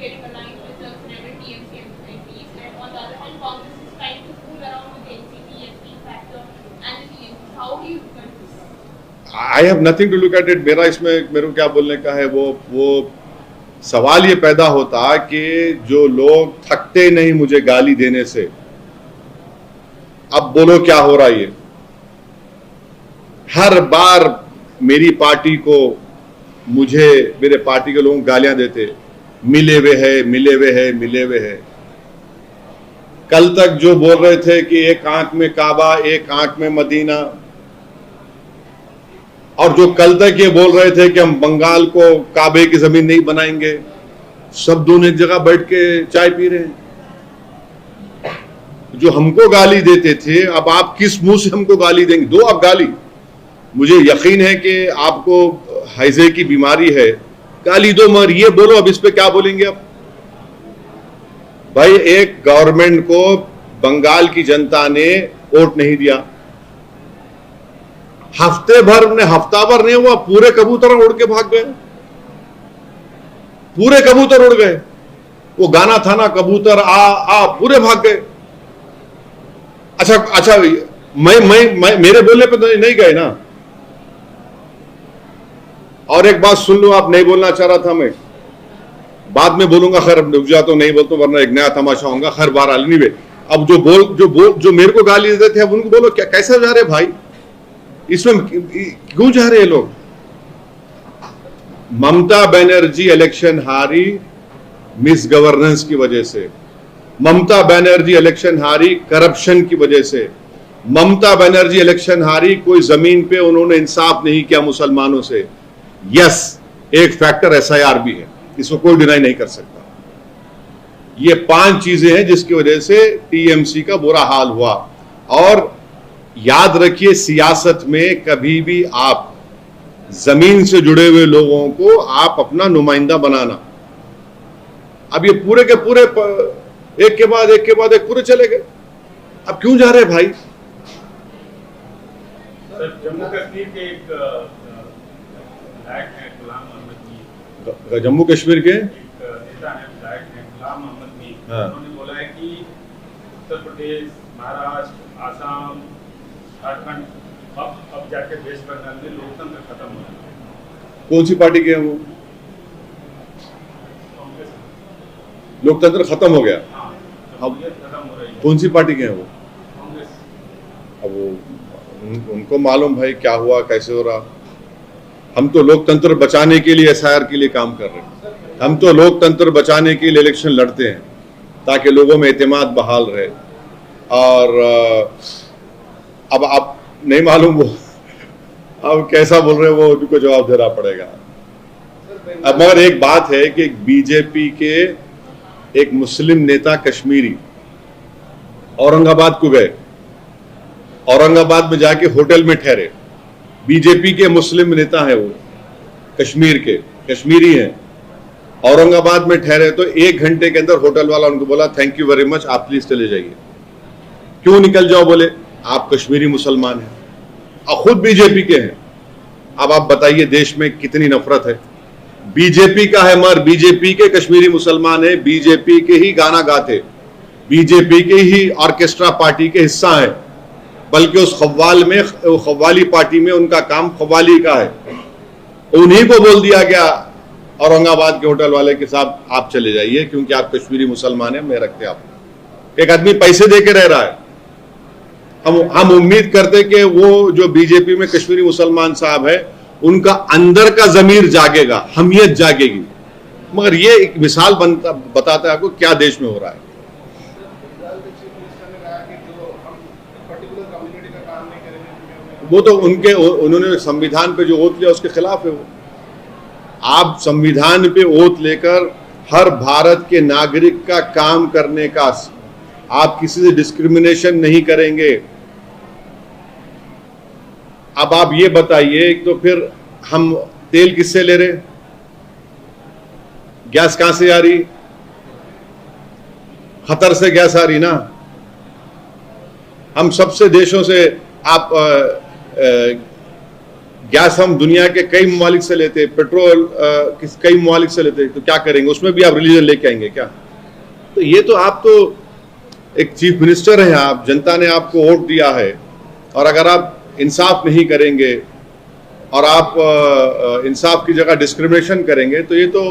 getting aligned with the several TMC MPs, and on the other hand, Congress is trying to fool around with the NCP, FP factor, and the TMC. How do you look at this? I have nothing to look at it. मेरा इसमें मेरे को क्या बोलने का है, वो सवाल ये पैदा होता कि जो लोग थकते नहीं मुझे गाली देने से, अब बोलो क्या हो रहा है। ये हर बार मेरी पार्टी को, मुझे, मेरे पार्टी के लोग गालियां देते, मिले हुए है, मिले हुए है, मिले हुए है। कल तक जो बोल रहे थे कि एक आंख में काबा, एक आंख में मदीना, और जो कल तक ये बोल रहे थे कि हम बंगाल को काबे की जमीन नहीं बनाएंगे, सब दोनों एक जगह बैठ के चाय पी रहे हैं। जो हमको गाली देते थे, अब आप किस मुंह से हमको गाली देंगे? दो आप गाली। मुझे यकीन है कि आपको हैजे की बीमारी है, गाली दो, मगर ये बोलो अब इस पे क्या बोलेंगे आप? भाई, एक गवर्नमेंट को बंगाल की जनता ने वोट नहीं दिया, हफ्ता भर नहीं हुआ, पूरे कबूतर उड़ के भाग गए, पूरे कबूतर उड़ गए। वो गाना था ना, कबूतर आ आ, पूरे भाग गए। अच्छा, मैं मेरे बोलने पे तो नहीं गए ना। और एक बात सुन लो, आप नहीं बोलना चाह रहा था, मैं बाद में बोलूंगा, खैर रुक जा तो नहीं बोलता, वरना एक नया तमाशा होगा। खैर बहरहाल नहीं, अब जो मेरे को गाली देते थे, अब उनको बोलो क्या, कैसे जा रहे भाई, इसमें क्यों जा रहे हैं लोग? ममता बनर्जी इलेक्शन हारी मिस गवर्नेंस की वजह से, ममता बनर्जी इलेक्शन हारी करप्शन की वजह से, ममता बनर्जी इलेक्शन हारी कोई जमीन पे उन्होंने इंसाफ नहीं किया मुसलमानों से। यस, एक फैक्टर SIR भी है, इसको कोई डिनाई नहीं कर सकता। ये 5 चीजें हैं जिसकी वजह से TMC का बुरा हाल हुआ। और याद रखिए, सियासत में कभी भी आप जमीन से जुड़े हुए लोगों को आप अपना नुमाइंदा बनाना। अब ये पूरे के पूरे एक के बाद एक पूरे चले गए, अब क्यों जा रहे भाई? सर, जम्मू कश्मीर के एक विधायक हैं गुलाम मोहम्मद मीर, जम्मू कश्मीर के नेता हैं, विधायक हैं गुलाम मोहम्मद मीर, उन्होंने बोला है कि उत्तर प्रदेश, महाराष्ट्र, आसाम, झारखंड अब जाके वेस्ट बंगाल में लोकतंत्र खत्म हो रहा है। कौन सी पार्टी के हैं वो? लोकतंत्र खत्म हो गया। अब खत्म हो रही है। कौन सी पार्टी के हैं वो? कांग्रेस। अब वो उनको मालूम भाई क्या हुआ, कैसे हो रहा। हम तो लोकतंत्र बचाने के लिए SIR के लिए काम कर रहे हैं। हम तो लोकतंत्र बचाने के लिए इलेक्शन लड़ते हैं ताकि लोगों में एतमाद बहाल रहे। और अब आप नहीं मालूम वो अब कैसा बोल रहे हैं, वो उनको जवाब देना पड़ेगा। अब मगर एक बात है कि बीजेपी के एक मुस्लिम नेता कश्मीरी औरंगाबाद को गए, औरंगाबाद में जाके होटल में ठहरे। बीजेपी के मुस्लिम नेता हैं, वो कश्मीर के, कश्मीरी हैं, औरंगाबाद में ठहरे। तो 1 घंटे के अंदर होटल वाला उनको बोला, थैंक यू वेरी मच, आप प्लीज चले जाइए। क्यों निकल जाओ? बोले आप कश्मीरी मुसलमान हैं और खुद बीजेपी के हैं। अब आप बताइए देश में कितनी नफरत है। बीजेपी का है, मगर बीजेपी के कश्मीरी मुसलमान है, बीजेपी के ही गाना गाते, बीजेपी के ही ऑर्केस्ट्रा पार्टी के हिस्सा है, बल्कि उस खव्वाली पार्टी में उनका काम खव्वाली का है। उन्हीं को बोल दिया गया औरंगाबाद के होटल वाले के साथ, आप चले जाइए क्योंकि आप कश्मीरी मुसलमान हैं, मैं रखते आपको। एक आदमी पैसे दे के रह रहा है। हम उम्मीद करते कि वो जो बीजेपी में कश्मीरी मुसलमान साहब है, उनका अंदर का जमीर जागेगा, हमियत जागेगी। मगर ये एक मिसाल बताता है आपको क्या देश में हो रहा है। वो तो उन्होंने संविधान पे जो ओथ लिया उसके खिलाफ है वो। आप संविधान पे ओथ लेकर हर भारत के नागरिक का काम करने का, आप किसी से डिस्क्रिमिनेशन नहीं करेंगे। अब आप ये बताइए, तो फिर हम तेल किससे ले रहे, गैस कहां से आ रही? खतर से गैस आ रही ना। हम सबसे देशों से आप गैस हम दुनिया के कई ममालिक से लेते, पेट्रोल कई ममालिक से लेते, तो क्या करेंगे? उसमें भी आप रिलीजन लेके आएंगे क्या? तो ये तो आप तो एक चीफ मिनिस्टर हैं, आप, जनता ने आपको वोट दिया है, और अगर आप इंसाफ नहीं करेंगे और आप इंसाफ की जगह डिस्क्रिमिनेशन करेंगे तो ये तो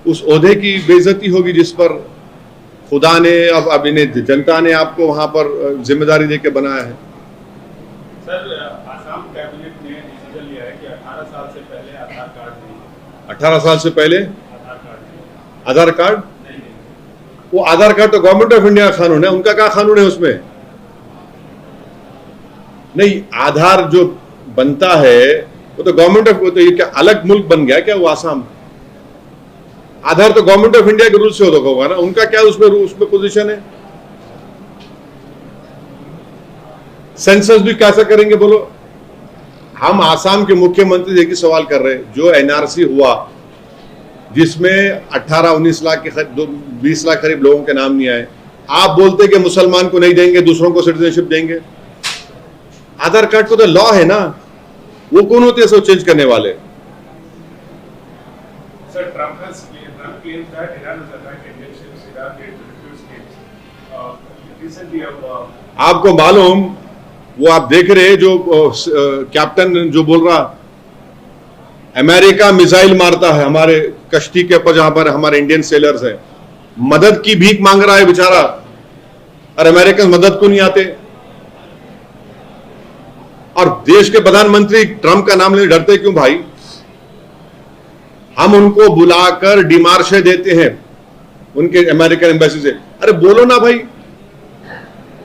उस ओहदे की बेइज्जती होगी जिस पर खुदा ने अब इन्हें जनता ने आपको वहां पर जिम्मेदारी देके बनाया है। सर, आसाम कैबिनेट ने डिसीजन लिया है कि 18 साल से पहले आधार कार्ड नहीं। 18 साल से पहले आधार कार्ड नहीं। वो आधार कार्ड तो गवर्नमेंट ऑफ इंडिया का कानून है, उनका क्या कानून है उसमें? नहीं, आधार जो बनता है वो तो गवर्नमेंट ऑफ, तो ये क्या अलग मुल्क बन गया क्या वो आसाम? आधार तो गवर्नमेंट ऑफ इंडिया के रूल से होगा ना, उनका क्या उसमें पोजीशन है? सेंसस भी कैसे करेंगे बोलो? हम आसाम के मुख्यमंत्री से एक ही सवाल कर रहे हैं, जो एनआरसी हुआ जिसमें 18-19 लाख के 20 लाख करीब लोगों के नाम नहीं आए, आप बोलते कि मुसलमान को नहीं देंगे, दूसरों को सिटीजनशिप देंगे। आधार कार्ड को तो लॉ है ना, वो कौन होते हैं सब चेंज करने वाले? Sir, Trump claims that Iran has attacked Indian ships. Iran did refuse claims. Recently, आपको मालूम, वो आप देख रहे जो कैप्टन जो बोल रहा, अमेरिका मिसाइल मारता है हमारे कश्ती के ऊपर जहां पर हमारे इंडियन सेलर्स हैं, मदद की भीख मांग रहा है बेचारा, और अमेरिकन मदद को नहीं आते। और देश के प्रधानमंत्री ट्रंप का नाम लेने डरते क्यों भाई? हम उनको बुलाकर डिमार्शे देते हैं उनके अमेरिकन एम्बेसी से। अरे बोलो ना भाई।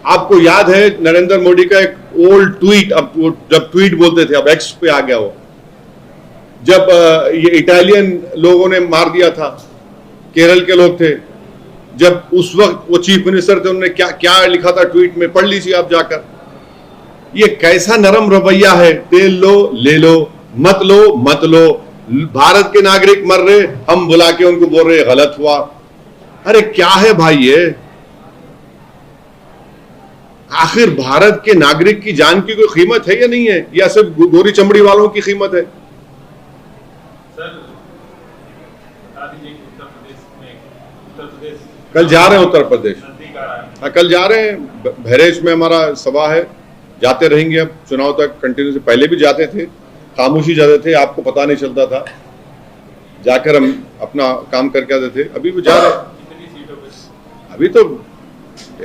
आपको याद है नरेंद्र मोदी का एक ओल्ड ट्वीट, अब वो जब ट्वीट बोलते थे अब एक्स पे आ गया वो, जब ये इटालियन लोगों ने मार दिया था, केरल के लोग थे, जब उस वक्त वो चीफ मिनिस्टर थे, उन्होंने क्या क्या लिखा था ट्वीट में, पढ़ लीजिए आप जाकर। ये कैसा नरम रवैया है, तेल लो ले लो, मत लो मत लो, भारत के नागरिक मर रहे, हम बुला के उनको बोल रहे गलत हुआ। अरे क्या है भाई ये? आखिर भारत के नागरिक की जान की कोई कीमत है या नहीं है, या सिर्फ गोरी चमड़ी वालों की कीमत है? कल जा रहे हैं उत्तर प्रदेश, हाँ कल जा रहे हैं, बहरेच में हमारा सभा है, जाते रहेंगे। अब चुनाव तक कंटिन्यू से, पहले भी जाते थे, खामोशी जाते थे, आपको पता नहीं चलता था, जाकर हम अपना काम करके आते थे। अभी भी जा रहे हैं। अभी तो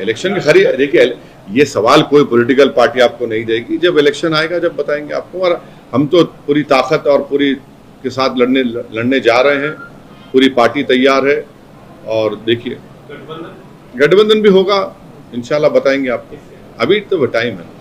इलेक्शन की खरी, देखिए ये सवाल कोई पॉलिटिकल पार्टी आपको नहीं देगी, जब इलेक्शन आएगा जब बताएंगे आपको। और हम तो पूरी ताकत और पूरी के साथ लड़ने जा रहे हैं, पूरी पार्टी तैयार है। और देखिए गठबंधन भी होगा इंशाल्लाह, बताएंगे आपको, अभी तो टाइम है।